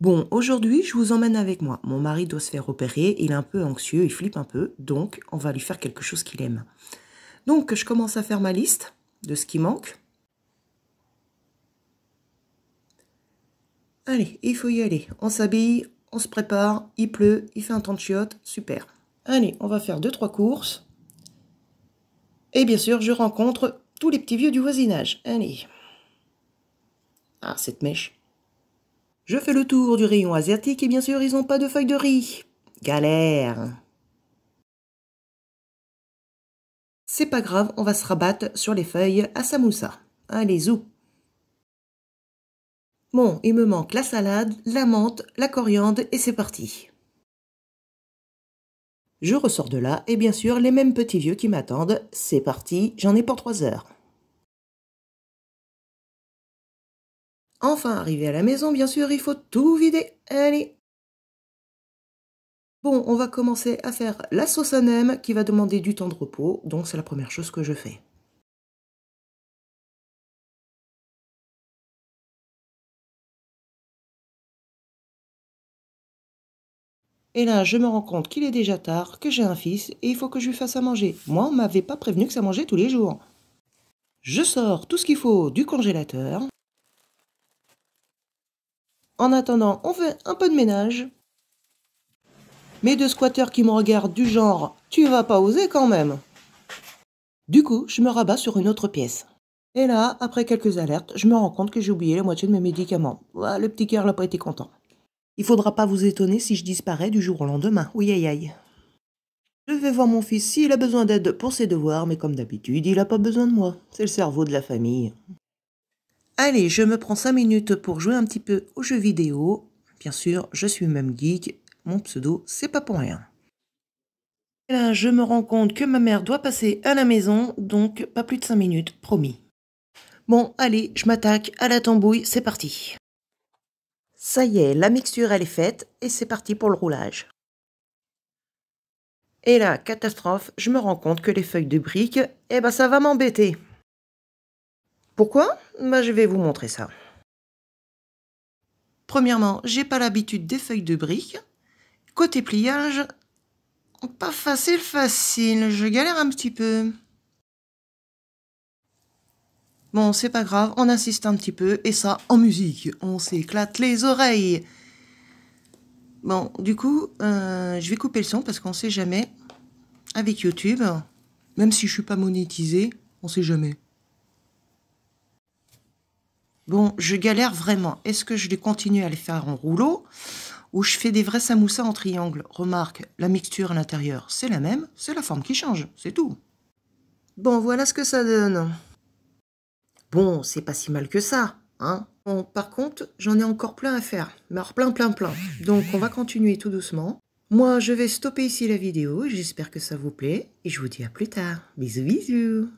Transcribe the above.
Bon, aujourd'hui, je vous emmène avec moi. Mon mari doit se faire opérer, il est un peu anxieux, il flippe un peu, donc on va lui faire quelque chose qu'il aime. Donc, je commence à faire ma liste de ce qui manque. Allez, il faut y aller. On s'habille, on se prépare, il pleut, il fait un temps de chiottes, super. Allez, on va faire 2-3 courses. Et bien sûr, je rencontre tous les petits vieux du voisinage. Allez. Ah, cette mèche. Je fais le tour du rayon asiatique et bien sûr, ils n'ont pas de feuilles de riz. Galère. C'est pas grave, on va se rabattre sur les feuilles à samoussa. Allez, zou. Bon, il me manque la salade, la menthe, la coriandre et c'est parti. Je ressors de là et bien sûr, les mêmes petits vieux qui m'attendent. C'est parti, j'en ai pour 3 heures. Enfin, arrivé à la maison, bien sûr, il faut tout vider. Allez. Bon, on va commencer à faire la sauce à nem qui va demander du temps de repos, donc c'est la première chose que je fais. Et là, je me rends compte qu'il est déjà tard, que j'ai un fils et il faut que je lui fasse à manger. Moi, on m'avait pas prévenu que ça mangeait tous les jours. Je sors tout ce qu'il faut du congélateur. En attendant, on fait un peu de ménage. Mes 2 squatteurs qui me regardent du genre « Tu vas pas oser quand même ?» Du coup, je me rabats sur une autre pièce. Et là, après quelques alertes, je me rends compte que j'ai oublié la moitié de mes médicaments. Ouais, le petit cœur n'a pas été content. Il faudra pas vous étonner si je disparais du jour au lendemain. Oui, aïe aïe. Je vais voir mon fils s'il a besoin d'aide pour ses devoirs, mais comme d'habitude, il n'a pas besoin de moi. C'est le cerveau de la famille. Allez, je me prends 5 minutes pour jouer un petit peu aux jeux vidéo. Bien sûr, je suis même geek. Mon pseudo, c'est pas pour rien. Et là, je me rends compte que ma mère doit passer à la maison, donc pas plus de 5 minutes, promis. Bon, allez, je m'attaque à la tambouille, c'est parti. Ça y est, la mixture, elle est faite, et c'est parti pour le roulage. Et là, catastrophe, je me rends compte que les feuilles de briques, eh ben ça va m'embêter. Pourquoi? Bah, je vais vous montrer ça. Premièrement, j'ai pas l'habitude des feuilles de briques. Côté pliage, pas facile, je galère un petit peu. Bon, c'est pas grave, on insiste un petit peu, et ça, en musique, on s'éclate les oreilles. Bon, du coup, je vais couper le son parce qu'on sait jamais. Avec YouTube, même si je suis pas monétisée, on sait jamais. Bon, je galère vraiment. Est-ce que je vais continuer à les faire en rouleau ou je fais des vrais samoussas en triangle? Remarque, la mixture à l'intérieur, c'est la même, c'est la forme qui change, c'est tout. Bon, voilà ce que ça donne. Bon, c'est pas si mal que ça, hein. Bon, par contre, j'en ai encore plein à faire. Mais alors plein. Donc, on va continuer tout doucement. Moi, je vais stopper ici la vidéo. J'espère que ça vous plaît. Et je vous dis à plus tard. Bisous, bisous.